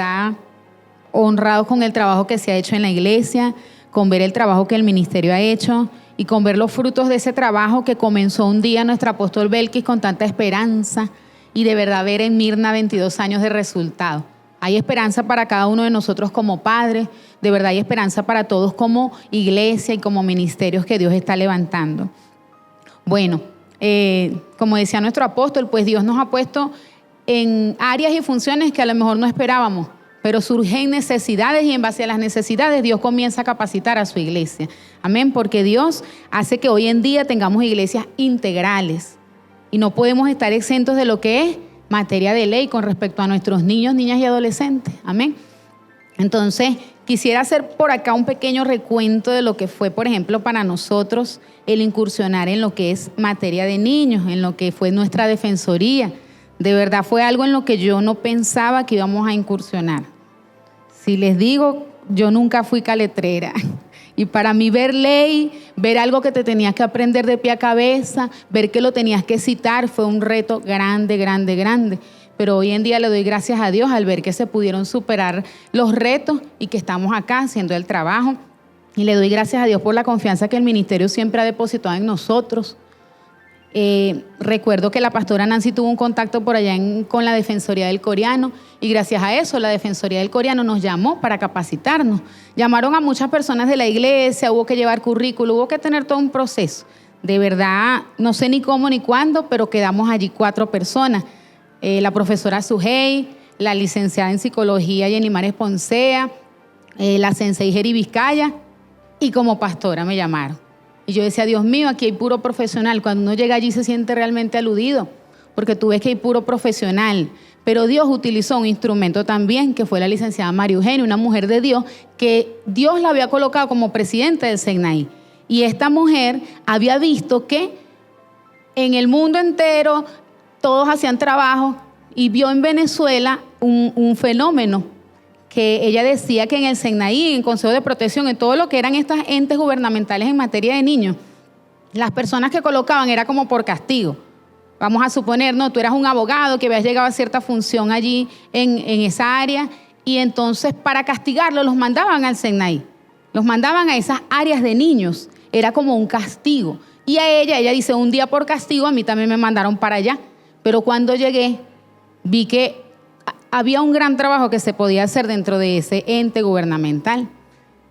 verdad honrados con el trabajo que se ha hecho en la iglesia, con ver el trabajo que el ministerio ha hecho y con ver los frutos de ese trabajo que comenzó un día nuestro apóstol Belkis con tanta esperanza, y de verdad ver en Mirna 22 años de resultado. Hay esperanza para cada uno de nosotros como padres, de verdad hay esperanza para todos como iglesia y como ministerios que Dios está levantando. Bueno, como decía nuestro apóstol, pues Dios nos ha puesto en áreas y funciones que a lo mejor no esperábamos, pero surgen necesidades y en base a las necesidades Dios comienza a capacitar a su iglesia. Amén, porque Dios hace que hoy en día tengamos iglesias integrales y no podemos estar exentos de lo que es materia de ley con respecto a nuestros niños, niñas y adolescentes. Amén. Entonces, quisiera hacer por acá un pequeño recuento de lo que fue, por ejemplo, para nosotros el incursionar en lo que es materia de niños, en lo que fue nuestra defensoría. De verdad fue algo en lo que yo no pensaba que íbamos a incursionar. Si les digo, yo nunca fui caletrera. Y para mí ver ley, ver algo que te tenías que aprender de pie a cabeza, ver que lo tenías que citar, fue un reto grande, grande, grande. Pero hoy en día le doy gracias a Dios al ver que se pudieron superar los retos y que estamos acá haciendo el trabajo. Y le doy gracias a Dios por la confianza que el ministerio siempre ha depositado en nosotros. Recuerdo que la pastora Nancy tuvo un contacto por allá con la Defensoría del Coreano y gracias a eso la Defensoría del Coreano nos llamó para capacitarnos. Llamaron a muchas personas de la iglesia, hubo que llevar currículo, hubo que tener todo un proceso. De verdad, no sé ni cómo ni cuándo, pero quedamos allí 4 personas. La profesora Sujei, la licenciada en psicología Jenny Mares Poncea, la sensei Jeri Vizcaya y como pastora me llamaron. Y yo decía, Dios mío, aquí hay puro profesional. Cuando uno llega allí se siente realmente aludido, porque tú ves que hay puro profesional. Pero Dios utilizó un instrumento también, que fue la licenciada María Eugenia, una mujer de Dios, que Dios la había colocado como presidente del SEGNAI. Y esta mujer había visto que en el mundo entero todos hacían trabajo y vio en Venezuela un fenómeno que ella decía que en el SEGNAI, en el Consejo de Protección, en todo lo que eran estos entes gubernamentales en materia de niños, las personas que colocaban era como por castigo. Vamos a suponer, no, tú eras un abogado que habías llegado a cierta función allí en esa área y entonces para castigarlo los mandaban al SEGNAI, los mandaban a esas áreas de niños, era como un castigo. Y a ella dice, un día por castigo a mí también me mandaron para allá, pero cuando llegué vi que había un gran trabajo que se podía hacer dentro de ese ente gubernamental.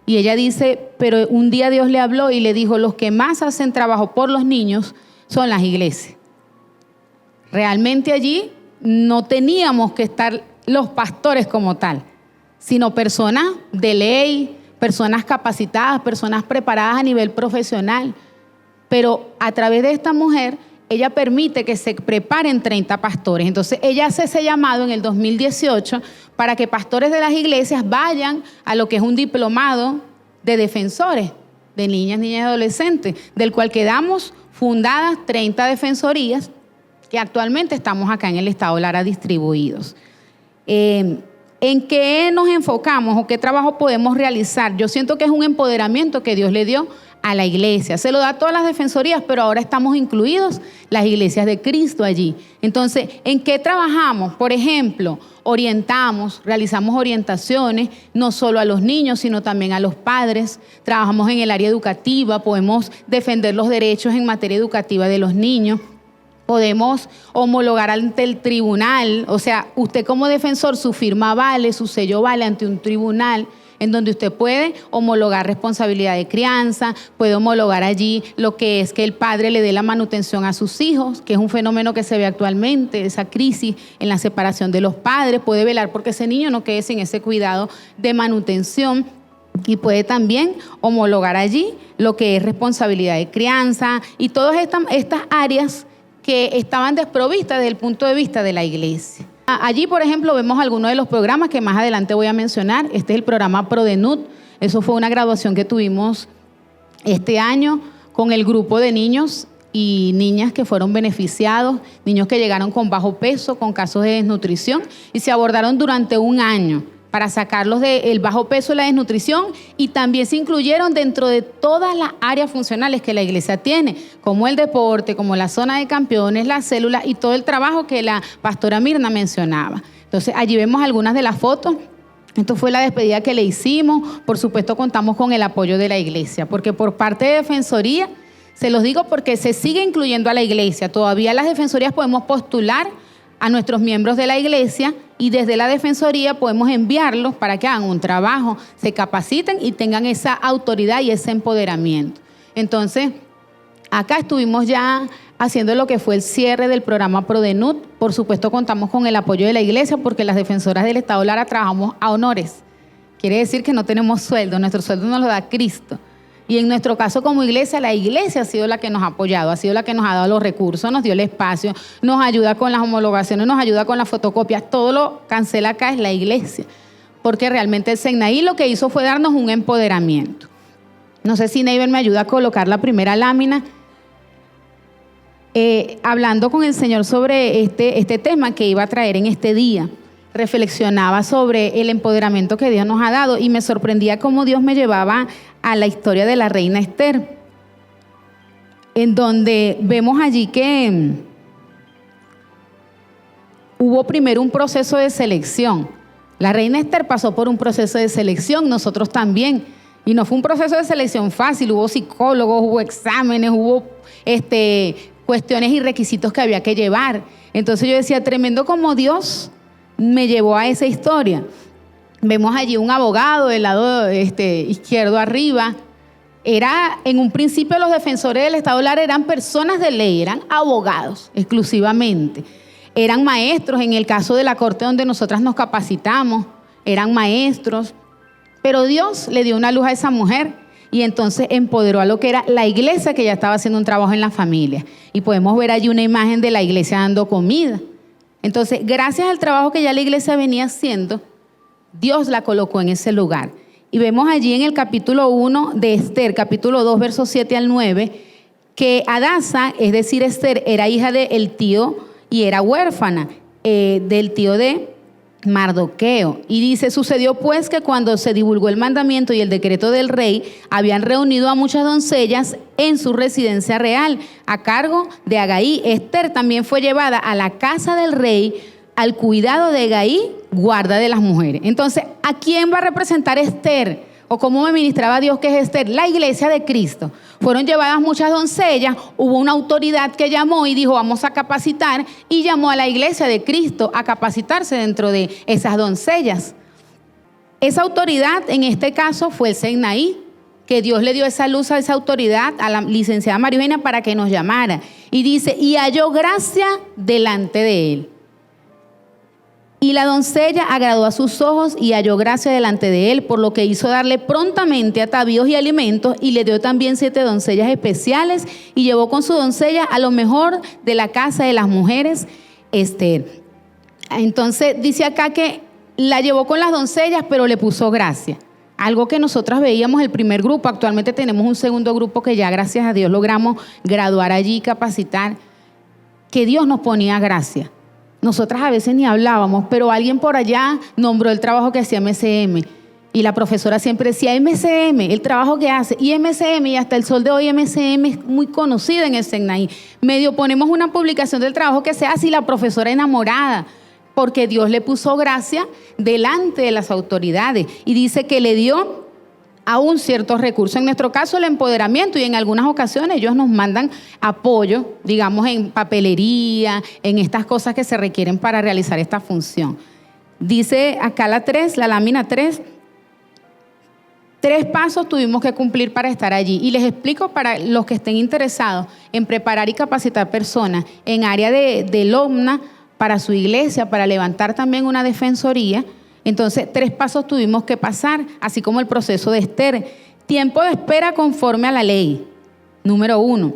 Y ella dice, pero un día Dios le habló y le dijo, los que más hacen trabajo por los niños son las iglesias. Realmente allí no teníamos que estar los pastores como tal, sino personas de ley, personas capacitadas, personas preparadas a nivel profesional. Pero a través de esta mujer, ella permite que se preparen 30 pastores. Entonces, ella hace ese llamado en el 2018 para que pastores de las iglesias vayan a lo que es un diplomado de defensores de niñas y adolescentes, del cual quedamos fundadas 30 defensorías que actualmente estamos acá en el estado Lara distribuidos. ¿En qué nos enfocamos o qué trabajo podemos realizar? Yo siento que es un empoderamiento que Dios le dio a la iglesia. Se lo da a todas las defensorías, pero ahora estamos incluidos las iglesias de Cristo allí. Entonces, ¿en qué trabajamos? Por ejemplo, orientamos, realizamos orientaciones, no solo a los niños, sino también a los padres. Trabajamos en el área educativa, podemos defender los derechos en materia educativa de los niños. Podemos homologar ante el tribunal, o sea, usted como defensor, su firma vale, su sello vale ante un tribunal, en donde usted puede homologar responsabilidad de crianza, puede homologar allí lo que es que el padre le dé la manutención a sus hijos, que es un fenómeno que se ve actualmente, esa crisis en la separación de los padres, puede velar porque ese niño no quede sin ese cuidado de manutención. Y puede también homologar allí lo que es responsabilidad de crianza y todas estas áreas que estaban desprovistas desde el punto de vista de la iglesia. Allí, por ejemplo, vemos algunos de los programas que más adelante voy a mencionar. Este es el programa ProDeNUT. Eso fue una graduación que tuvimos este año con el grupo de niños y niñas que fueron beneficiados, niños que llegaron con bajo peso, con casos de desnutrición, y se abordaron durante un año para sacarlos del bajo peso y la desnutrición, y también se incluyeron dentro de todas las áreas funcionales que la iglesia tiene, como el deporte, como la zona de campeones, las células y todo el trabajo que la pastora Mirna mencionaba. Entonces allí vemos algunas de las fotos Esto fue la despedida que le hicimos. Por supuesto, contamos con el apoyo de la iglesia, porque por parte de Defensoría, se los digo porque se sigue incluyendo a la iglesia. Todavía las defensorías podemos postular a nuestros miembros de la iglesia y desde la Defensoría podemos enviarlos para que hagan un trabajo, se capaciten y tengan esa autoridad y ese empoderamiento. Entonces, acá estuvimos ya haciendo lo que fue el cierre del programa ProDeNUT. Por supuesto, contamos con el apoyo de la iglesia porque las defensoras del Estado Lara trabajamos a honores. Quiere decir que no tenemos sueldo, nuestro sueldo nos lo da Cristo. Y en nuestro caso como iglesia, la iglesia ha sido la que nos ha apoyado, ha sido la que nos ha dado los recursos, nos dio el espacio, nos ayuda con las homologaciones, nos ayuda con las fotocopias. Todo lo cancela acá es la iglesia, porque realmente el SEGNAI lo que hizo fue darnos un empoderamiento. No sé si Neiber me ayuda a colocar la primera lámina. Hablando con el Señor sobre este tema que iba a traer en este día, reflexionaba sobre el empoderamiento que Dios nos ha dado y me sorprendía cómo Dios me llevaba a la historia de la reina Esther, en donde vemos allí que hubo primero un proceso de selección. La reina Esther pasó por un proceso de selección, nosotros también, y no fue un proceso de selección fácil, hubo psicólogos, hubo exámenes, hubo cuestiones y requisitos que había que llevar. Entonces yo decía, tremendo como Dios me llevó a esa historia. Vemos allí un abogado del lado izquierdo arriba. En un principio los defensores del Estado Lara eran personas de ley, eran abogados exclusivamente. Eran maestros, en el caso de la corte donde nosotras nos capacitamos, eran maestros. Pero Dios le dio una luz a esa mujer y entonces empoderó a lo que era la iglesia, que ya estaba haciendo un trabajo en la familia. Y podemos ver allí una imagen de la iglesia dando comida. Entonces, gracias al trabajo que ya la iglesia venía haciendo, Dios la colocó en ese lugar. Y vemos allí en el capítulo 1 de Esther, capítulo 2, versos 7 al 9, que Hadasa, es decir, Esther, era hija del tío y era huérfana del tío de Mardoqueo. Y dice, sucedió pues que cuando se divulgó el mandamiento y el decreto del rey, habían reunido a muchas doncellas en su residencia real, a cargo de Hegai. Esther también fue llevada a la casa del rey, al cuidado de Hegai, guarda de las mujeres. Entonces, ¿a quién va a representar Esther? ¿O cómo me ministraba Dios que es Esther? La iglesia de Cristo. Fueron llevadas muchas doncellas, hubo una autoridad que llamó y dijo, vamos a capacitar, y llamó a la iglesia de Cristo a capacitarse dentro de esas doncellas. Esa autoridad, en este caso, fue el SEGNAI, que Dios le dio esa luz a esa autoridad, a la licenciada María Eugenia, para que nos llamara. Y dice, y halló gracia delante de él. Y la doncella agradó a sus ojos y halló gracia delante de él, por lo que hizo darle prontamente atavíos y alimentos, y le dio también 7 doncellas especiales, y llevó con su doncella a lo mejor de la casa de las mujeres, Esther. Entonces dice acá que la llevó con las doncellas, pero le puso gracia. Algo que nosotras veíamos el primer grupo, actualmente tenemos un segundo grupo que ya gracias a Dios logramos graduar allí, capacitar, que Dios nos ponía gracia. Nosotras a veces ni hablábamos, pero alguien por allá nombró el trabajo que hacía MCM. Y la profesora siempre decía, MCM, el trabajo que hace. Y MCM, y hasta el sol de hoy MCM es muy conocida en el SEGNAI. Medio ponemos una publicación del trabajo que se hace y la profesora enamorada, porque Dios le puso gracia delante de las autoridades. Y dice que le dio aún ciertos recursos. En nuestro caso, el empoderamiento, y en algunas ocasiones ellos nos mandan apoyo, digamos, en papelería, en estas cosas que se requieren para realizar esta función. Dice acá la lámina 3, 3 pasos tuvimos que cumplir para estar allí. Y les explico para los que estén interesados en preparar y capacitar personas en área del OMNA para su iglesia, para levantar también una defensoría. Entonces, 3 pasos tuvimos que pasar, así como el proceso de Esther. Tiempo de espera conforme a la ley, número 1.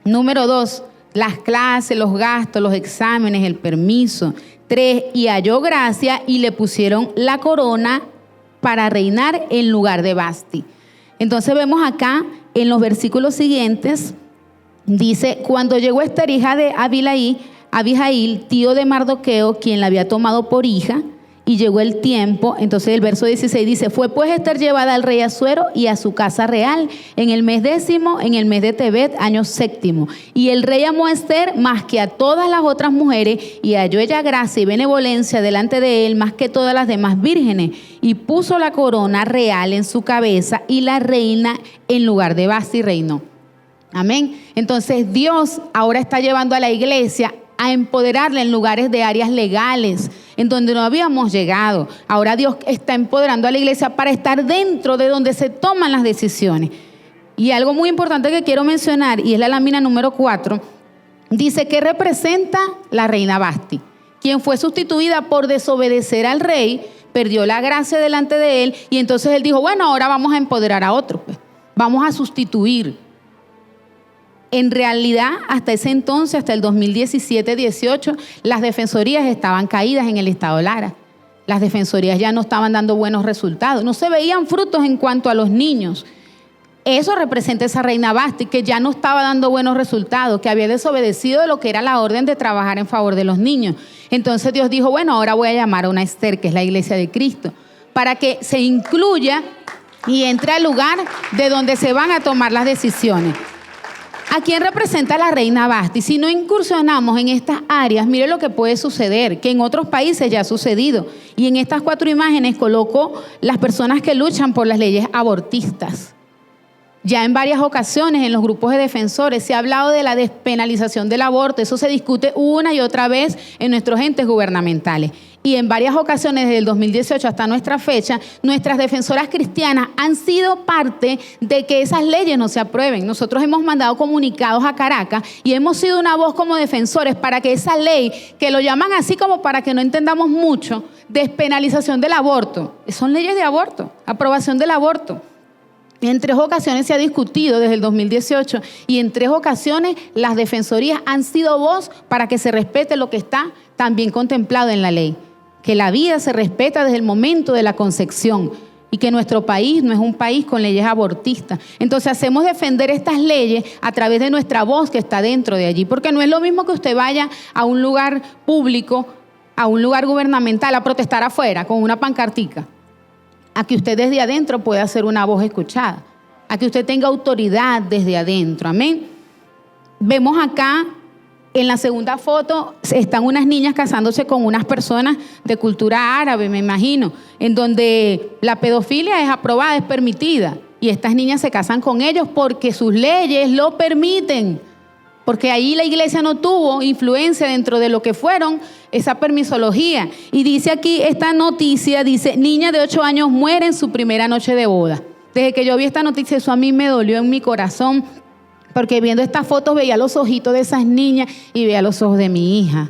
Número 2, las clases, los gastos, los exámenes, el permiso. 3, y halló gracia y le pusieron la corona para reinar en lugar de Vasti. Entonces vemos acá en los versículos siguientes, dice, cuando llegó Esther, hija de Abihail, tío de Mardoqueo, quien la había tomado por hija, Y llegó el tiempo, entonces el verso 16 dice: fue pues Ester llevada al rey Asuero y a su casa real en el mes 10, en el mes de Tebet, año 7. Y el rey amó a Ester más que a todas las otras mujeres, y halló ella gracia y benevolencia delante de él más que todas las demás vírgenes. Y puso la corona real en su cabeza, y la reina en lugar de Vasti reinó. Amén. Entonces Dios ahora está llevando a la iglesia a empoderarla en lugares de áreas legales, en donde no habíamos llegado. Ahora Dios está empoderando a la iglesia para estar dentro de donde se toman las decisiones. Y algo muy importante que quiero mencionar, y es la lámina número 4, dice que representa la reina Vasti, quien fue sustituida por desobedecer al rey, perdió la gracia delante de él, y entonces él dijo: bueno, ahora vamos a empoderar a otro, pues. Vamos a sustituir. En realidad, hasta ese entonces, hasta el 2017-18, las defensorías estaban caídas en el estado Lara. Las defensorías ya no estaban dando buenos resultados, no se veían frutos en cuanto a los niños. Eso representa esa reina Vasti, que ya no estaba dando buenos resultados, que había desobedecido lo que era la orden de trabajar en favor de los niños. Entonces Dios dijo: bueno, ahora voy a llamar a una Ester, que es la iglesia de Cristo, para que se incluya y entre al lugar de donde se van a tomar las decisiones. ¿A quién representa la reina Vasti? Si no incursionamos en estas áreas, mire lo que puede suceder, que en otros países ya ha sucedido. Y en estas 4 imágenes coloco las personas que luchan por las leyes abortistas. Ya en varias ocasiones en los grupos de defensores se ha hablado de la despenalización del aborto. Eso se discute una y otra vez en nuestros entes gubernamentales. Y en varias ocasiones, desde el 2018 hasta nuestra fecha, nuestras defensoras cristianas han sido parte de que esas leyes no se aprueben. Nosotros hemos mandado comunicados a Caracas y hemos sido una voz como defensores para que esa ley, que lo llaman así como para que no entendamos mucho, despenalización del aborto, son leyes de aborto, aprobación del aborto. En 3 ocasiones se ha discutido desde el 2018 y en 3 ocasiones las defensorías han sido voz para que se respete lo que está también contemplado en la ley. Que la vida se respeta desde el momento de la concepción y que nuestro país no es un país con leyes abortistas. Entonces hacemos defender estas leyes a través de nuestra voz que está dentro de allí, porque no es lo mismo que usted vaya a un lugar público, a un lugar gubernamental a protestar afuera con una pancartica, a que usted desde adentro pueda ser una voz escuchada, a que usted tenga autoridad desde adentro. Amén. Vemos acá en la segunda foto, están unas niñas casándose con unas personas de cultura árabe, me imagino, en donde la pedofilia es aprobada, es permitida. Y estas niñas se casan con ellos porque sus leyes lo permiten. Porque ahí la iglesia no tuvo influencia dentro de lo que fueron esa permisología. Y dice aquí esta noticia, dice: niña de 8 años muere en su primera noche de boda. Desde que yo vi esta noticia, eso a mí me dolió en mi corazón, porque viendo estas fotos veía los ojitos de esas niñas y veía los ojos de mi hija.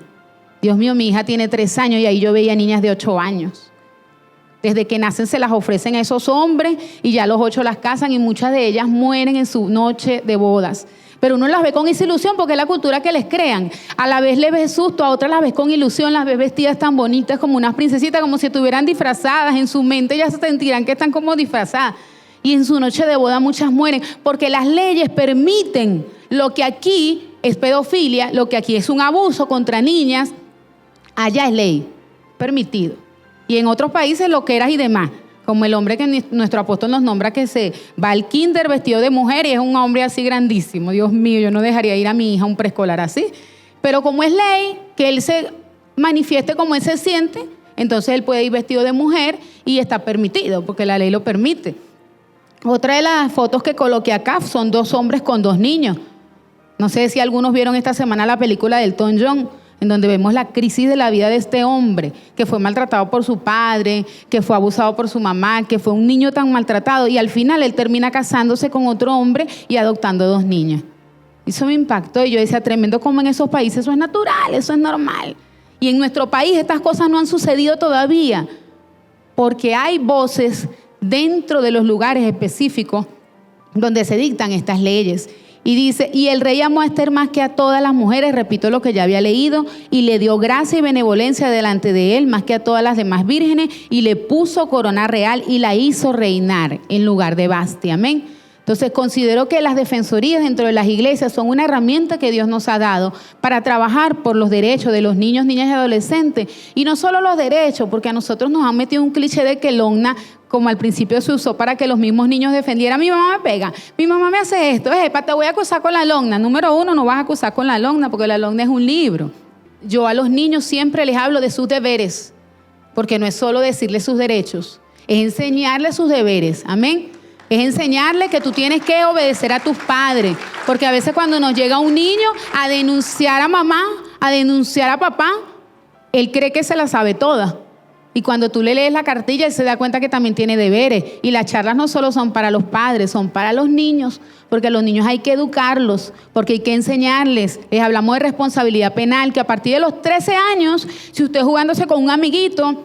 Dios mío, mi hija tiene 3 años y ahí yo veía niñas de 8 años. Desde que nacen se las ofrecen a esos hombres y ya a los 8 las casan y muchas de ellas mueren en su noche de bodas. Pero uno las ve con esa ilusión porque es la cultura que les crean. A la vez les ves susto, a otras las ves con ilusión, las ves vestidas tan bonitas como unas princesitas, como si estuvieran disfrazadas. En su mente ya se sentirán que están como disfrazadas. Y en su noche de boda muchas mueren porque las leyes permiten lo que aquí es pedofilia, lo que aquí es un abuso contra niñas, allá es ley, permitido. Y en otros países loqueras y demás. Como el hombre que nuestro apóstol nos nombra, que se va al kinder vestido de mujer y es un hombre así grandísimo. Dios mío, yo no dejaría ir a mi hija a un preescolar así. Pero como es ley, que él se manifieste como él se siente, entonces él puede ir vestido de mujer y está permitido, porque la ley lo permite. Otra de las fotos que coloqué acá son 2 hombres con 2 niños. No sé si algunos vieron esta semana la película de Elton John, en donde vemos la crisis de la vida de este hombre, que fue maltratado por su padre, que fue abusado por su mamá, que fue un niño tan maltratado, y al final él termina casándose con otro hombre y adoptando 2 niñas. Eso me impactó y yo decía, tremendo como en esos países eso es natural, eso es normal. Y en nuestro país estas cosas no han sucedido todavía, porque hay voces dentro de los lugares específicos donde se dictan estas leyes. Y dice, y el rey amó a Ester más que a todas las mujeres, repito lo que ya había leído, y le dio gracia y benevolencia delante de él más que a todas las demás vírgenes, y le puso corona real y la hizo reinar en lugar de Vasti. Amén. Entonces considero que las defensorías dentro de las iglesias son una herramienta que Dios nos ha dado para trabajar por los derechos de los niños, niñas y adolescentes. Y no solo los derechos, porque a nosotros nos han metido un cliché de que Logna, como al principio se usó para que los mismos niños defendieran: mi mamá me pega, mi mamá me hace esto, te voy a acusar con la Logna. Número 1, no vas a acusar con la Logna, porque la Logna es un libro. Yo a los niños siempre les hablo de sus deberes, porque no es solo decirles sus derechos, es enseñarles sus deberes. Amén. Es enseñarle que tú tienes que obedecer a tus padres. Porque a veces cuando nos llega un niño a denunciar a mamá, a denunciar a papá, él cree que se la sabe toda. Y cuando tú le lees la cartilla, él se da cuenta que también tiene deberes. Y las charlas no solo son para los padres, son para los niños. Porque a los niños hay que educarlos, porque hay que enseñarles. Les hablamos de responsabilidad penal, que a partir de los 13 años, si usted jugándose con un amiguito,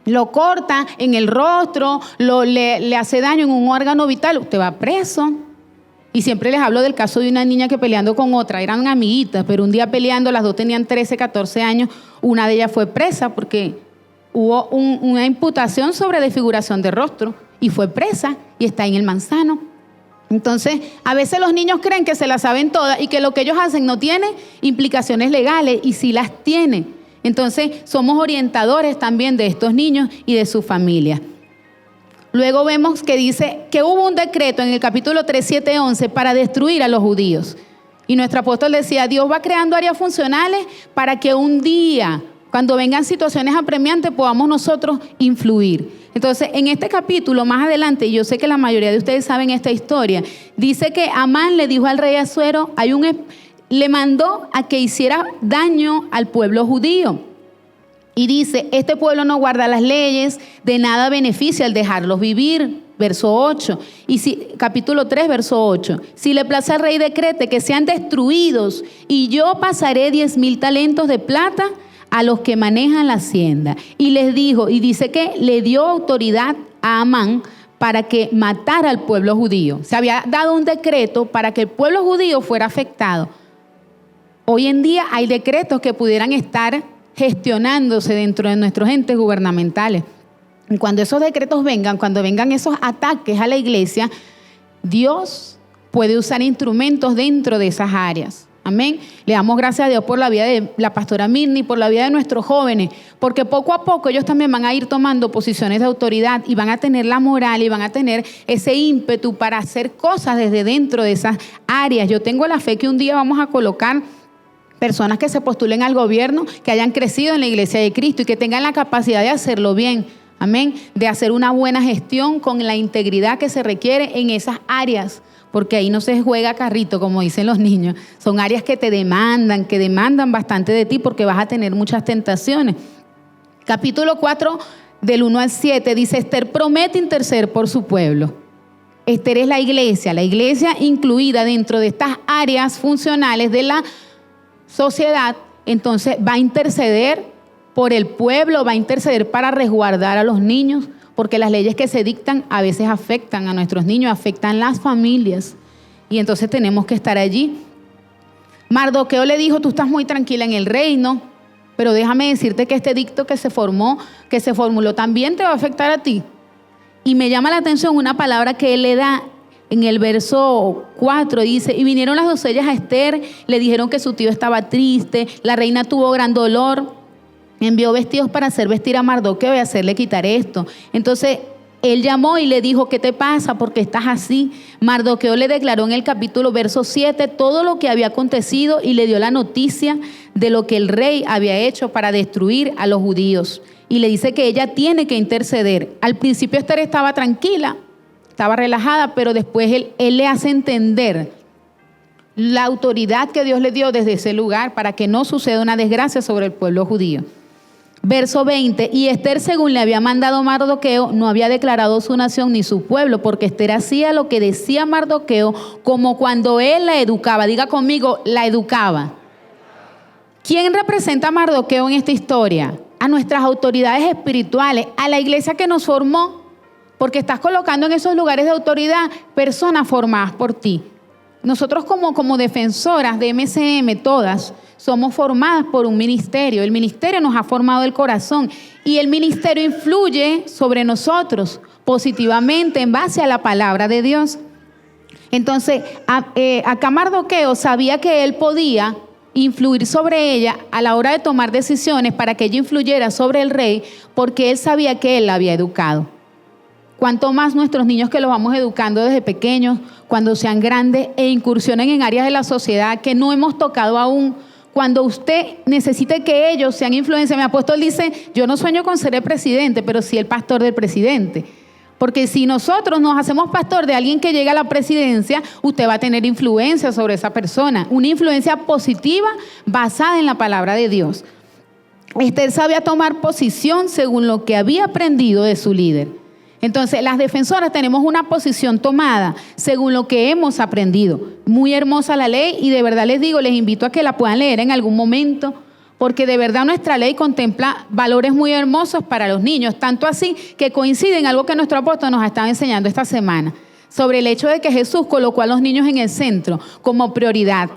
lo corta en el rostro, le hace daño en un órgano vital, usted va preso. Y siempre les hablo del caso de una niña que peleando con otra, eran amiguitas, pero un día peleando, las dos tenían 13, 14 años, una de ellas fue presa porque hubo una imputación sobre desfiguración de rostro y fue presa y está en el Manzano. Entonces, a veces los niños creen que se las saben todas y que lo que ellos hacen no tiene implicaciones legales, y sí las tiene. Entonces, somos orientadores también de estos niños y de su familia. Luego vemos que dice que hubo un decreto en el capítulo 3, 7, 11 para destruir a los judíos. Y nuestro apóstol decía: Dios va creando áreas funcionales para que un día, cuando vengan situaciones apremiantes, podamos nosotros influir. Entonces, en este capítulo, más adelante, y yo sé que la mayoría de ustedes saben esta historia, dice que Amán le dijo al rey Asuero, le mandó a que hiciera daño al pueblo judío. Y dice: este pueblo no guarda las leyes, de nada beneficia el dejarlos vivir. Verso 8. Capítulo 3, verso 8. Si le place al rey, decrete que sean destruidos, y yo pasaré 10,000 talentos de plata a los que manejan la hacienda. Y les dijo, y dice que le dio autoridad a Amán para que matara al pueblo judío. Se había dado un decreto para que el pueblo judío fuera afectado. Hoy en día hay decretos que pudieran estar gestionándose dentro de nuestros entes gubernamentales. Y cuando esos decretos vengan, cuando vengan esos ataques a la iglesia, Dios puede usar instrumentos dentro de esas áreas. Amén. Le damos gracias a Dios por la vida de la pastora Mirni, por la vida de nuestros jóvenes, porque poco a poco ellos también van a ir tomando posiciones de autoridad y van a tener la moral y van a tener ese ímpetu para hacer cosas desde dentro de esas áreas. Yo tengo la fe que un día vamos a colocar personas que se postulen al gobierno, que hayan crecido en la iglesia de Cristo y que tengan la capacidad de hacerlo bien. Amén. De hacer una buena gestión con la integridad que se requiere en esas áreas. Porque ahí no se juega carrito, como dicen los niños. Son áreas que te demandan, que demandan bastante de ti, porque vas a tener muchas tentaciones. Capítulo 4, del 1 al 7, dice: Esther promete interceder por su pueblo. Esther es la iglesia incluida dentro de estas áreas funcionales de la sociedad. Entonces va a interceder por el pueblo, va a interceder para resguardar a los niños, porque las leyes que se dictan a veces afectan a nuestros niños, afectan las familias, y entonces tenemos que estar allí. Mardoqueo le dijo: tú estás muy tranquila en el reino, pero déjame decirte que este edicto que se formuló también te va a afectar a ti. Y me llama la atención una palabra que él le da en el verso 4, dice: y vinieron las doncellas a Esther, le dijeron que su tío estaba triste, la reina tuvo gran dolor. Envió vestidos para hacer vestir a Mardoqueo y hacerle quitar esto. Entonces él llamó y le dijo: ¿qué te pasa? ¿Por qué estás así? Mardoqueo le declaró en el capítulo verso 7 todo lo que había acontecido y le dio la noticia de lo que el rey había hecho para destruir a los judíos. Y le dice que ella tiene que interceder. Al principio Esther estaba tranquila, estaba relajada, pero después él le hace entender la autoridad que Dios le dio desde ese lugar para que no suceda una desgracia sobre el pueblo judío. Verso 20, y Esther, según le había mandado Mardoqueo, no había declarado su nación ni su pueblo, porque Esther hacía lo que decía Mardoqueo, como cuando él la educaba. Diga conmigo, la educaba. ¿Quién representa a Mardoqueo en esta historia? A nuestras autoridades espirituales, a la iglesia que nos formó, porque estás colocando en esos lugares de autoridad personas formadas por ti. Nosotros como defensoras de MCM, todas, somos formadas por un ministerio. El ministerio nos ha formado el corazón y el ministerio influye sobre nosotros positivamente en base a la palabra de Dios. Entonces, acá Mardoqueo sabía que él podía influir sobre ella a la hora de tomar decisiones para que ella influyera sobre el rey, porque él sabía que él la había educado. Cuanto más nuestros niños que los vamos educando desde pequeños, cuando sean grandes e incursionen en áreas de la sociedad que no hemos tocado aún, cuando usted necesite que ellos sean influencia. Mi apóstol dice, yo no sueño con ser el presidente, pero sí el pastor del presidente. Porque si nosotros nos hacemos pastor de alguien que llega a la presidencia, usted va a tener influencia sobre esa persona, una influencia positiva basada en la palabra de Dios. Esther sabía tomar posición según lo que había aprendido de su líder. Entonces, las defensoras tenemos una posición tomada según lo que hemos aprendido. Muy hermosa la ley y de verdad les digo, les invito a que la puedan leer en algún momento, porque de verdad nuestra ley contempla valores muy hermosos para los niños, tanto así que coincide en algo que nuestro apóstol nos ha estado enseñando esta semana, sobre el hecho de que Jesús colocó a los niños en el centro como prioridad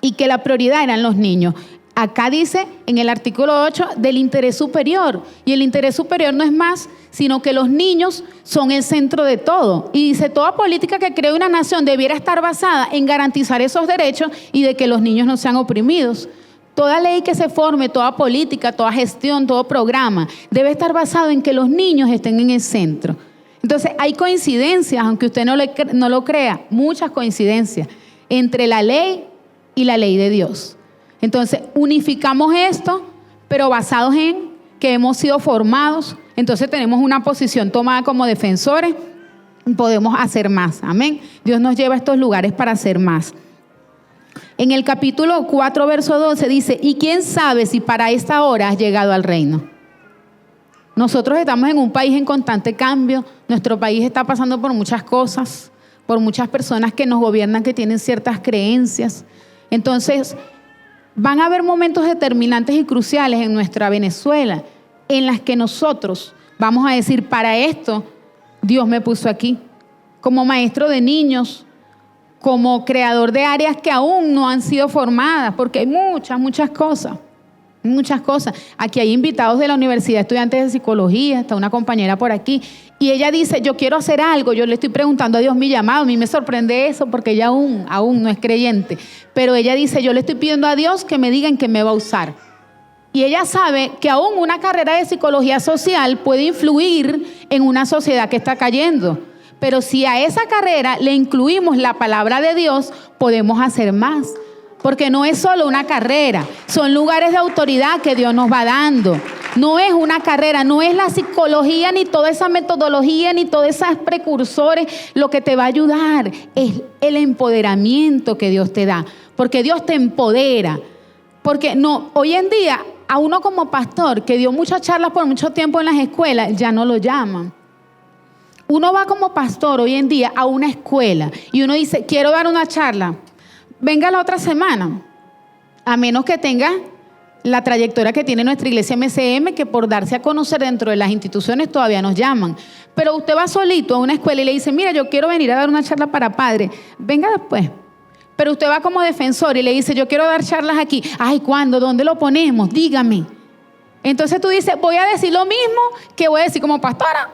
y que la prioridad eran los niños. Acá dice en el artículo 8 del interés superior, y el interés superior no es más sino que los niños son el centro de todo. Y dice, toda política que cree una nación debiera estar basada en garantizar esos derechos y de que los niños no sean oprimidos. Toda ley que se forme, toda política, toda gestión, todo programa debe estar basado en que los niños estén en el centro. Entonces hay coincidencias, aunque usted no lo crea, muchas coincidencias entre la ley y la ley de Dios. Entonces unificamos esto, pero basados en que hemos sido formados. Entonces tenemos una posición tomada como defensores, podemos hacer más, amén. Dios nos lleva a estos lugares para hacer más. En el capítulo 4, verso 12 dice, ¿y quién sabe si para esta hora has llegado al reino? Nosotros estamos en un país en constante cambio, nuestro país está pasando por muchas cosas, por muchas personas que nos gobiernan que tienen ciertas creencias. Entonces, van a haber momentos determinantes y cruciales en nuestra Venezuela, en las que nosotros vamos a decir, para esto Dios me puso aquí, como maestro de niños, como creador de áreas que aún no han sido formadas, porque hay muchas cosas. Aquí hay invitados de la Universidad, estudiantes de psicología, está una compañera por aquí, y ella dice, yo quiero hacer algo, yo le estoy preguntando a Dios mi llamado. A mí me sorprende eso porque ella aún no es creyente, pero ella dice, yo le estoy pidiendo a Dios que me diga en qué me va a usar. Y ella sabe que aún una carrera de psicología social puede influir en una sociedad que está cayendo. Pero si a esa carrera le incluimos la palabra de Dios, podemos hacer más. Porque no es solo una carrera, son lugares de autoridad que Dios nos va dando. No es una carrera, no es la psicología, ni toda esa metodología, ni todos esos precursores. Lo que te va a ayudar es el empoderamiento que Dios te da. Porque Dios te empodera. Porque no, hoy en día, a uno como pastor que dio muchas charlas por mucho tiempo en las escuelas, ya no lo llaman. Uno va como pastor hoy en día a una escuela y uno dice, quiero dar una charla, venga la otra semana, a menos que tenga la trayectoria que tiene nuestra iglesia MCM, que por darse a conocer dentro de las instituciones todavía nos llaman. Pero usted va solito a una escuela y le dice, mira, yo quiero venir a dar una charla para padres, venga después. Pero usted va como defensor y le dice, yo quiero dar charlas aquí. Ay, ¿cuándo? ¿Dónde lo ponemos? Dígame. Entonces tú dices, voy a decir lo mismo que voy a decir como pastora.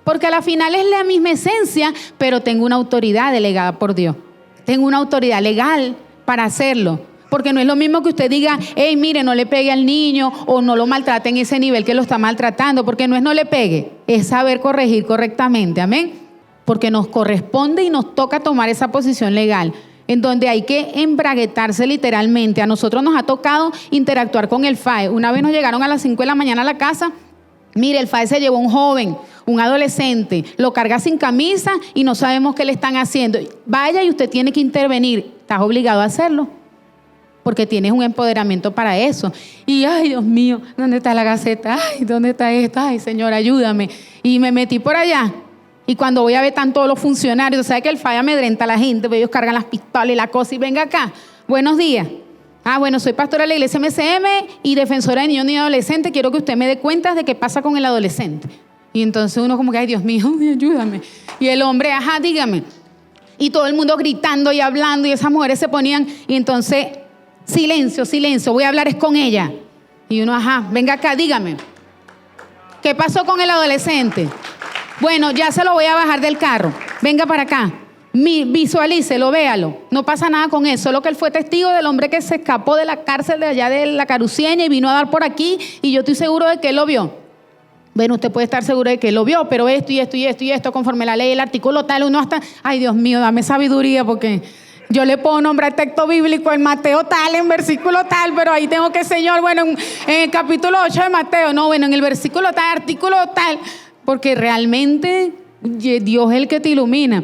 Porque a la final es la misma esencia, pero tengo una autoridad delegada por Dios. Tengo una autoridad legal para hacerlo. Porque no es lo mismo que usted diga, hey, mire, no le pegue al niño o no lo maltrate en ese nivel que lo está maltratando. Porque no es no le pegue, es saber corregir correctamente. Amén. Porque nos corresponde y nos toca tomar esa posición legal, en donde hay que embraguetarse literalmente. A nosotros nos ha tocado interactuar con el FAE. Una vez nos llegaron a las 5 de la mañana a la casa. Mire, el FAE se llevó un joven, un adolescente, lo carga sin camisa y no sabemos qué le están haciendo. Vaya y usted tiene que intervenir. Estás obligado a hacerlo, porque tienes un empoderamiento para eso. Y, ay, Dios mío, ¿dónde está la gaceta? Ay, ¿dónde está esta? Ay, Señor, ayúdame. Y me metí por allá. Y cuando voy a ver, están todos los funcionarios. ¿Sabe que el FAE amedrenta a la gente? Ellos cargan las pistolas y la cosa y venga acá. Buenos días. Bueno, soy pastora de la iglesia MCM y defensora de niños y adolescentes. Quiero que usted me dé cuentas de qué pasa con el adolescente. Y entonces uno como que, ay, Dios mío, ayúdame. Y el hombre, ajá, dígame. Y todo el mundo gritando y hablando y esas mujeres se ponían. Y entonces, silencio, voy a hablar es con ella. Y uno, ajá, venga acá, dígame. ¿Qué pasó con el adolescente? Bueno, ya se lo voy a bajar del carro. Venga para acá. Visualícelo, véalo. No pasa nada con él. Solo que él fue testigo del hombre que se escapó de la cárcel de allá de la Caruceña y vino a dar por aquí. Y yo estoy seguro de que él lo vio. Bueno, usted puede estar seguro de que él lo vio, pero esto y esto y esto y esto, conforme la ley, el artículo tal, uno hasta... Ay, Dios mío, dame sabiduría porque yo le puedo nombrar texto bíblico en Mateo tal, en versículo tal, pero ahí tengo que, Señor, bueno, en el capítulo 8 de Mateo, no, bueno, en el versículo tal, artículo tal, porque realmente Dios es el que te ilumina.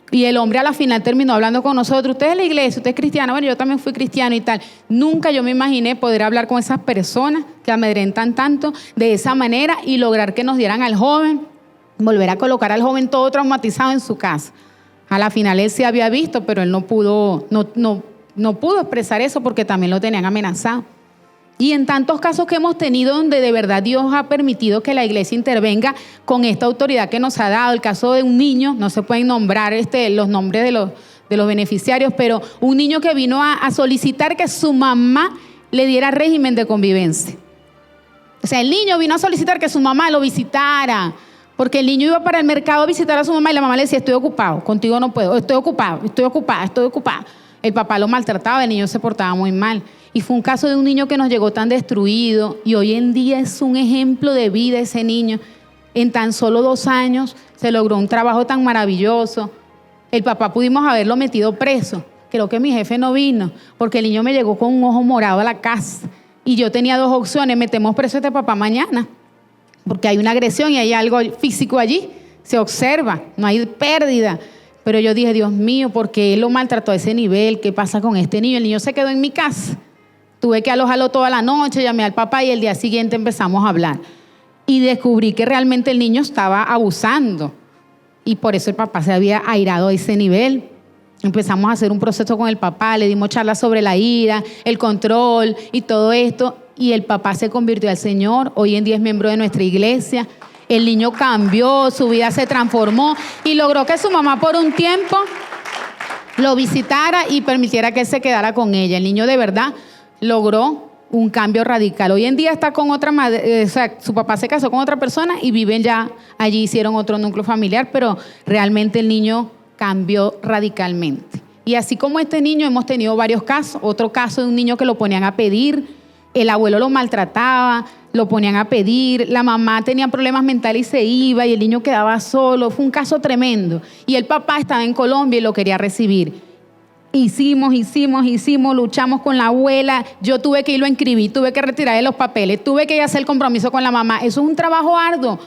Y el hombre a la final terminó hablando con nosotros. Usted es la iglesia, usted es cristiano. Bueno, yo también fui cristiano y tal. Nunca yo me imaginé poder hablar con esas personas que amedrentan tanto de esa manera y lograr que nos dieran al joven, volver a colocar al joven todo traumatizado en su casa. A la final él sí había visto, pero él no pudo expresar eso porque también lo tenían amenazado. Y en tantos casos que hemos tenido donde de verdad Dios ha permitido que la iglesia intervenga con esta autoridad que nos ha dado. El caso de un niño, no se pueden nombrar los nombres de los beneficiarios, pero un niño que vino a solicitar que su mamá le diera régimen de convivencia. O sea, el niño vino a solicitar que su mamá lo visitara, porque el niño iba para el mercado a visitar a su mamá y la mamá le decía, estoy ocupado, contigo no puedo, estoy ocupada. El papá lo maltrataba, el niño se portaba muy mal. Y fue un caso de un niño que nos llegó tan destruido y hoy en día es un ejemplo de vida ese niño. En tan solo 2 años se logró un trabajo tan maravilloso. El papá pudimos haberlo metido preso. Creo que mi jefe no vino porque el niño me llegó con un ojo morado a la casa. Y yo tenía 2 opciones, metemos preso a este papá mañana porque hay una agresión y hay algo físico allí. Se observa, no hay pérdida. Pero yo dije, Dios mío, ¿por qué él lo maltrató a ese nivel? ¿Qué pasa con este niño? El niño se quedó en mi casa. Tuve que alojarlo toda la noche, llamé al papá y el día siguiente empezamos a hablar. Y descubrí que realmente el niño estaba abusando. Y por eso el papá se había airado a ese nivel. Empezamos a hacer un proceso con el papá, le dimos charlas sobre la ira, el control y todo esto. Y el papá se convirtió al Señor. Hoy en día es miembro de nuestra iglesia. El niño cambió, su vida se transformó y logró que su mamá por un tiempo lo visitara y permitiera que él se quedara con ella. El niño de verdad logró un cambio radical. Hoy en día está con otra madre, o sea, su papá se casó con otra persona y viven ya allí, hicieron otro núcleo familiar, pero realmente el niño cambió radicalmente. Y así como este niño hemos tenido varios casos. Otro caso de un niño que lo ponían a pedir, el abuelo lo maltrataba, lo ponían a pedir, la mamá tenía problemas mentales y se iba y el niño quedaba solo. Fue un caso tremendo. Y el papá estaba en Colombia y lo quería recibir. Hicimos, luchamos con la abuela. Yo tuve que irlo a inscribir, tuve que retirarle los papeles, tuve que ir a hacer el compromiso con la mamá. Eso es un trabajo arduo.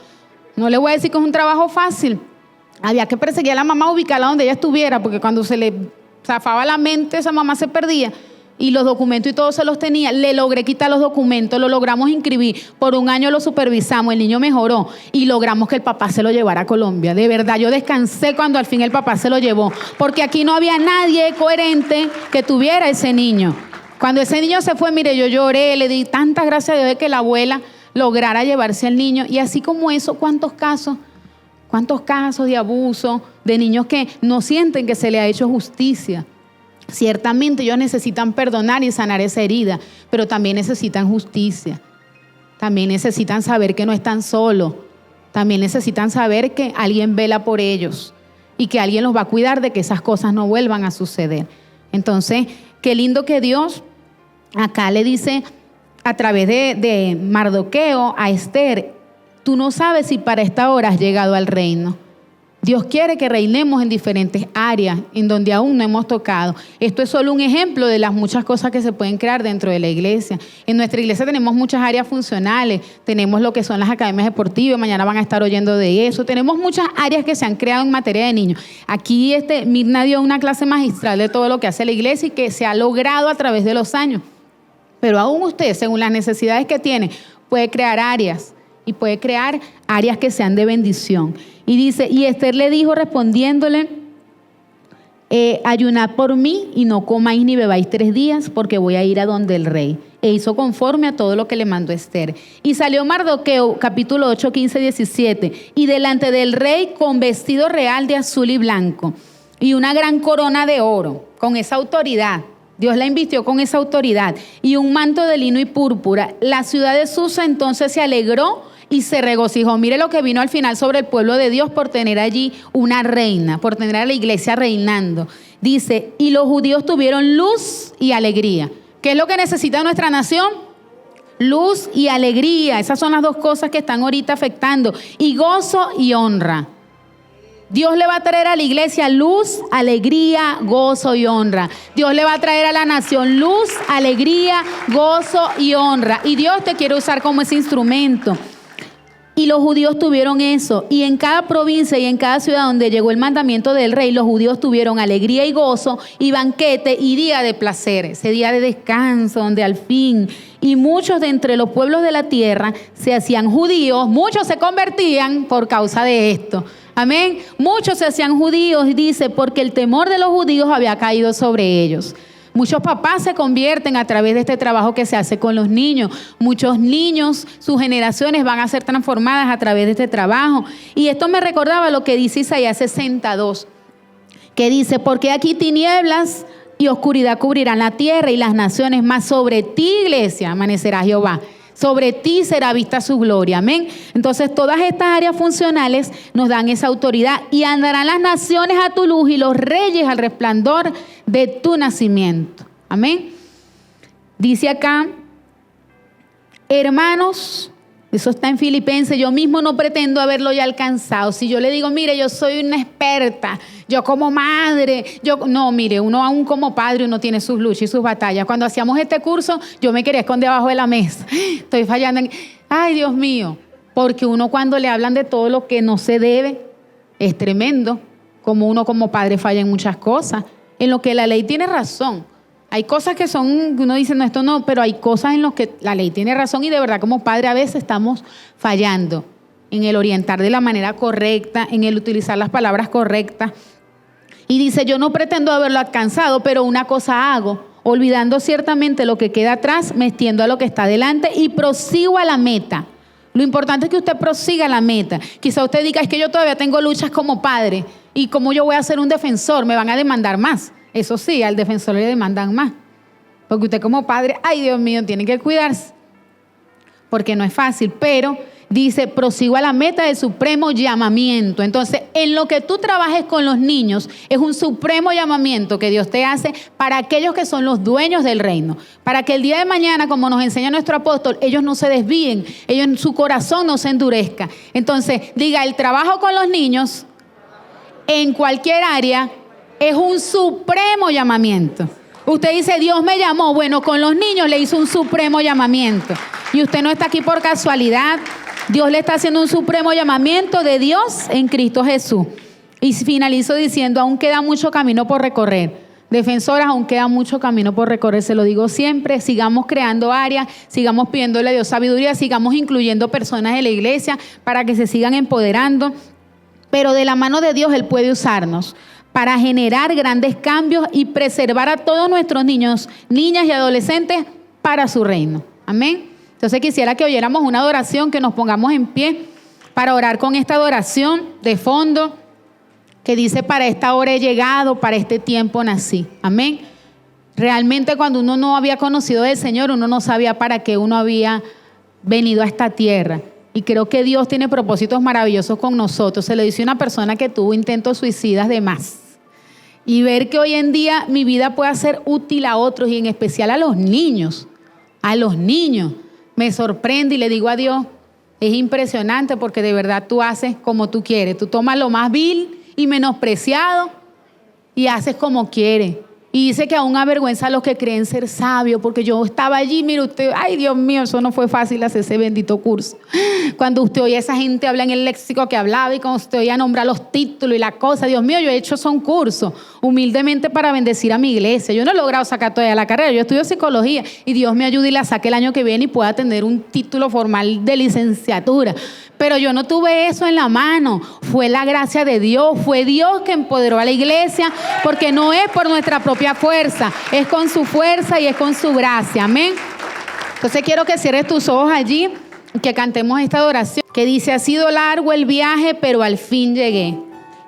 No le voy a decir que es un trabajo fácil. Había que perseguir a la mamá, ubicarla donde ella estuviera, porque cuando se le zafaba la mente, esa mamá se perdía. Y los documentos y todo se los tenía. Le logré quitar los documentos, lo logramos inscribir. Por 1 año lo supervisamos, el niño mejoró y logramos que el papá se lo llevara a Colombia. De verdad, yo descansé cuando al fin el papá se lo llevó, porque aquí no había nadie coherente que tuviera ese niño. Cuando ese niño se fue, mire, yo lloré, le di tantas gracias a Dios de que la abuela lograra llevarse al niño. Y así como eso, ¿cuántos casos de abuso, de niños que no sienten que se le ha hecho justicia? Ciertamente ellos necesitan perdonar y sanar esa herida, pero también necesitan justicia. También necesitan saber que no están solos. También necesitan saber que alguien vela por ellos y que alguien los va a cuidar de que esas cosas no vuelvan a suceder. Entonces, qué lindo que Dios acá le dice a través de Mardoqueo a Esther, tú no sabes si para esta hora has llegado al reino. Dios quiere que reinemos en diferentes áreas en donde aún no hemos tocado. Esto es solo un ejemplo de las muchas cosas que se pueden crear dentro de la iglesia. En nuestra iglesia tenemos muchas áreas funcionales, tenemos lo que son las academias deportivas, mañana van a estar oyendo de eso. Tenemos muchas áreas que se han creado en materia de niños. Aquí Mirna dio una clase magistral de todo lo que hace la iglesia y que se ha logrado a través de los años. Pero aún usted, según las necesidades que tiene, puede crear áreas y puede crear áreas que sean de bendición. Y dice, y Esther le dijo respondiéndole, ayunad por mí y no comáis ni bebáis 3 días porque voy a ir a donde el rey. E hizo conforme a todo lo que le mandó Esther. Y salió Mardoqueo, capítulo 8, 15, 17, y delante del rey con vestido real de azul y blanco y una gran corona de oro, con esa autoridad. Dios la invistió con esa autoridad y un manto de lino y púrpura. La ciudad de Susa entonces se alegró y se regocijó. Mire lo que vino al final sobre el pueblo de Dios por tener allí una reina, por tener a la iglesia reinando. Dice, y los judíos tuvieron luz y alegría. ¿Qué es lo que necesita nuestra nación? Luz y alegría. Esas son las dos cosas que están ahorita afectando. Y gozo y honra. Dios le va a traer a la iglesia luz, alegría, gozo y honra. Dios le va a traer a la nación luz, alegría, gozo y honra. Y Dios te quiere usar como ese instrumento. Y los judíos tuvieron eso. Y en cada provincia y en cada ciudad donde llegó el mandamiento del rey, los judíos tuvieron alegría y gozo y banquete y día de placer. Ese día de descanso donde al fin... Y muchos de entre los pueblos de la tierra se hacían judíos. Muchos se convertían por causa de esto. Amén. Muchos se hacían judíos, dice, porque el temor de los judíos había caído sobre ellos. Muchos papás se convierten a través de este trabajo que se hace con los niños. Muchos niños, sus generaciones van a ser transformadas a través de este trabajo. Y esto me recordaba lo que dice Isaías 62, que dice, porque aquí tinieblas y oscuridad cubrirán la tierra y las naciones, mas sobre ti, iglesia, amanecerá Jehová. Sobre ti será vista su gloria. Amén. Entonces todas estas áreas funcionales nos dan esa autoridad. Y andarán las naciones a tu luz y los reyes al resplandor de tu nacimiento. Amén. Dice acá, hermanos, eso está en Filipenses, yo mismo no pretendo haberlo ya alcanzado. Si yo le digo, mire, yo soy una experta, yo como madre, no, mire, uno aún como padre, uno tiene sus luchas y sus batallas. Cuando hacíamos este curso, yo me quería esconder abajo de la mesa. Estoy fallando. Ay, Dios mío, porque uno cuando le hablan de todo lo que no se debe, es tremendo, como uno como padre falla en muchas cosas, en lo que la ley tiene razón. Hay cosas que uno dice, no, esto no, pero hay cosas en las que la ley tiene razón y de verdad como padre a veces estamos fallando en el orientar de la manera correcta, en el utilizar las palabras correctas. Y dice, yo no pretendo haberlo alcanzado, pero una cosa hago, olvidando ciertamente lo que queda atrás, me extiendo a lo que está delante y prosigo a la meta. Lo importante es que usted prosiga a la meta. Quizá usted diga, es que yo todavía tengo luchas como padre y como yo voy a ser un defensor, me van a demandar más. Eso sí, al defensor le demandan más. Porque usted como padre, ay Dios mío, tiene que cuidarse. Porque no es fácil, pero dice, prosigo a la meta del supremo llamamiento. Entonces, en lo que tú trabajes con los niños, es un supremo llamamiento que Dios te hace para aquellos que son los dueños del reino. Para que el día de mañana, como nos enseña nuestro apóstol, ellos no se desvíen, ellos en su corazón no se endurezca. Entonces, diga, el trabajo con los niños, en cualquier área, es un supremo llamamiento. Usted dice, Dios me llamó. Bueno, con los niños le hizo un supremo llamamiento. Y usted no está aquí por casualidad. Dios le está haciendo un supremo llamamiento de Dios en Cristo Jesús. Y finalizo diciendo, aún queda mucho camino por recorrer. Defensoras, aún queda mucho camino por recorrer. Se lo digo siempre. Sigamos creando áreas, sigamos pidiéndole a Dios sabiduría, sigamos incluyendo personas de la iglesia para que se sigan empoderando. Pero de la mano de Dios Él puede usarnos para generar grandes cambios y preservar a todos nuestros niños, niñas y adolescentes para su reino. Amén. Entonces quisiera que oyéramos una adoración, que nos pongamos en pie para orar con esta adoración de fondo que dice, para esta hora he llegado, para este tiempo nací. Amén. Realmente cuando uno no había conocido del Señor, uno no sabía para qué uno había venido a esta tierra. Y creo que Dios tiene propósitos maravillosos con nosotros. Se lo dice una persona que tuvo intentos suicidas de más. Y ver que hoy en día mi vida puede ser útil a otros y en especial a los niños. A los niños. Me sorprende y le digo a Dios, es impresionante porque de verdad tú haces como tú quieres. Tú tomas lo más vil y menospreciado y haces como quieres. Y dice que aún avergüenza a los que creen ser sabios, porque yo estaba allí, mire usted, ay Dios mío, eso no fue fácil hacer ese bendito curso. Cuando usted oye a esa gente hablar en el léxico que hablaba y cuando usted oía nombrar los títulos y la cosa, Dios mío, yo he hecho son cursos humildemente para bendecir a mi iglesia. Yo no he logrado sacar todavía la carrera, yo estudio psicología y Dios me ayude y la saque el año que viene y pueda tener un título formal de licenciatura. Pero yo no tuve eso en la mano, fue la gracia de Dios, fue Dios que empoderó a la iglesia, porque no es por nuestra propia fuerza, es con su fuerza y es con su gracia, amén. Entonces quiero que cierres tus ojos allí, que cantemos esta adoración, que dice, ha sido largo el viaje, pero al fin llegué.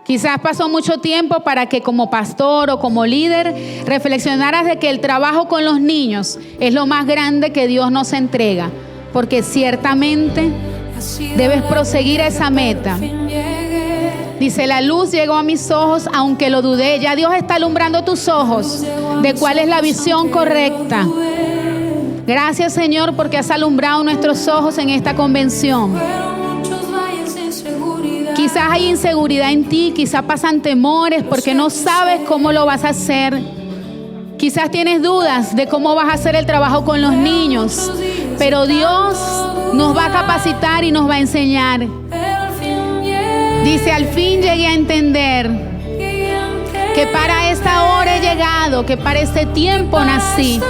Quizás pasó mucho tiempo para que como pastor o como líder reflexionaras de que el trabajo con los niños es lo más grande que Dios nos entrega, porque ciertamente Debes proseguir a esa meta. Dice, la luz llegó a mis ojos, aunque lo dudé. Ya Dios está alumbrando tus ojos de cuál es la visión correcta. Gracias, Señor, porque has alumbrado nuestros ojos en esta convención. Quizás hay inseguridad en ti, quizás pasan temores porque no sabes cómo lo vas a hacer. Quizás tienes dudas de cómo vas a hacer el trabajo con los niños, pero Dios nos va a capacitar y nos va a enseñar. Dice, al fin llegué a entender que para esta hora he llegado, que para este tiempo nací.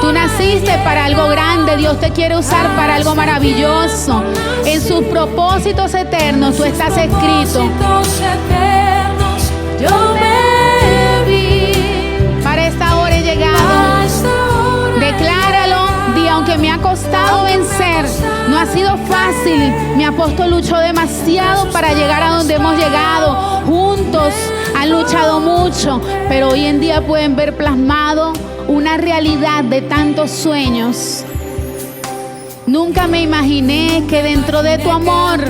Tú naciste para algo grande, Dios te quiere usar para algo maravilloso. En sus propósitos eternos tú estás escrito. Yo me vi. Para esta hora he llegado. Decláralo, di, aunque me ha costado vencer, no ha sido fácil. Mi apóstol luchó demasiado para llegar a donde hemos llegado. Juntos han luchado mucho, pero hoy en día pueden ver plasmado una realidad de tantos sueños. Nunca me imaginé que dentro de tu amor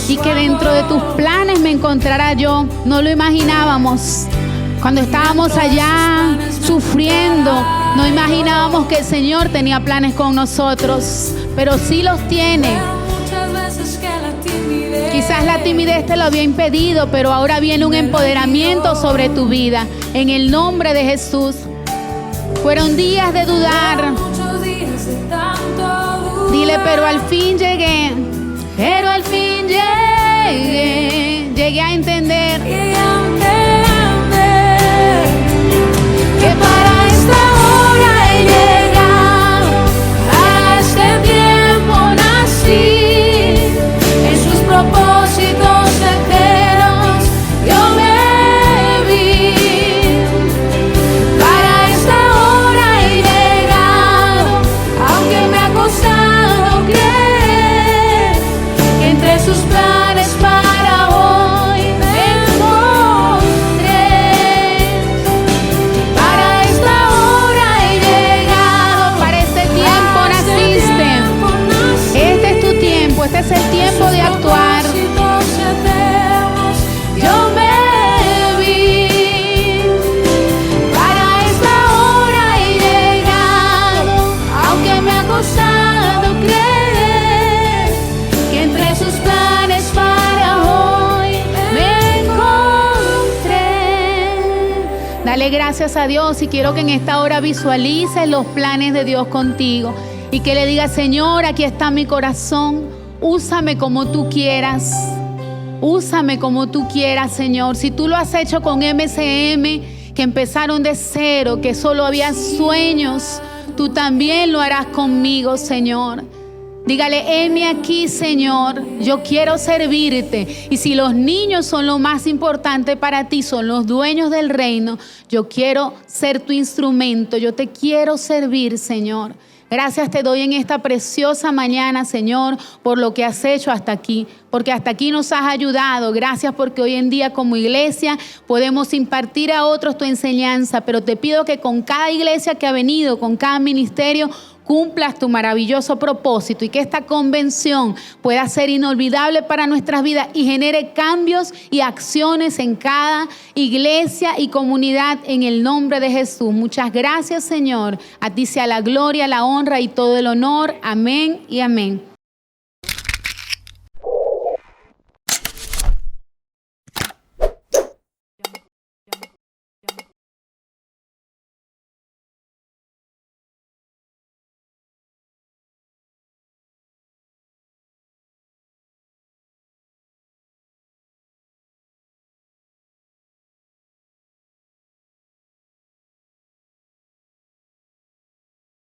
y que dentro de tus planes me encontrara yo. No lo imaginábamos. Cuando estábamos allá sufriendo, no imaginábamos que el Señor tenía planes con nosotros, pero sí los tiene. Quizás la timidez te lo había impedido, pero ahora viene un empoderamiento sobre tu vida. En el nombre de Jesús. Fueron días de dudar. Dile, pero al fin llegué. Pero al fin llegué. Llegué a entender que para esta hora he llegado. A este tiempo nací. En sus propósitos eternos yo me vi. Para esta hora he llegado, aunque me ha costado creer que entre sus planes para hoy me encontré. Para esta hora he llegado, para este tiempo naciste. Este es tu tiempo, este es el tiempo de actuar. Yo me vi. Para esta hora he llegado, aunque me ha costado creer que entre sus planes para hoy me encontré. Dale gracias a Dios y quiero que en esta hora visualices los planes de Dios contigo y que le digas, Señor, aquí está mi corazón, úsame como tú quieras. Úsame como tú quieras, Señor. Si tú lo has hecho con MCM, que empezaron de cero, que solo había sueños, tú también lo harás conmigo, Señor. Dígale, heme aquí, Señor, yo quiero servirte. Y si los niños son lo más importante para ti, son los dueños del reino, yo quiero ser tu instrumento, yo te quiero servir, Señor. Gracias te doy en esta preciosa mañana, Señor, por lo que has hecho hasta aquí, porque hasta aquí nos has ayudado. Gracias porque hoy en día como iglesia podemos impartir a otros tu enseñanza, pero te pido que con cada iglesia que ha venido, con cada ministerio, cumplas tu maravilloso propósito y que esta convención pueda ser inolvidable para nuestras vidas y genere cambios y acciones en cada iglesia y comunidad en el nombre de Jesús. Muchas gracias, Señor. A ti sea la gloria, la honra y todo el honor. Amén y amén.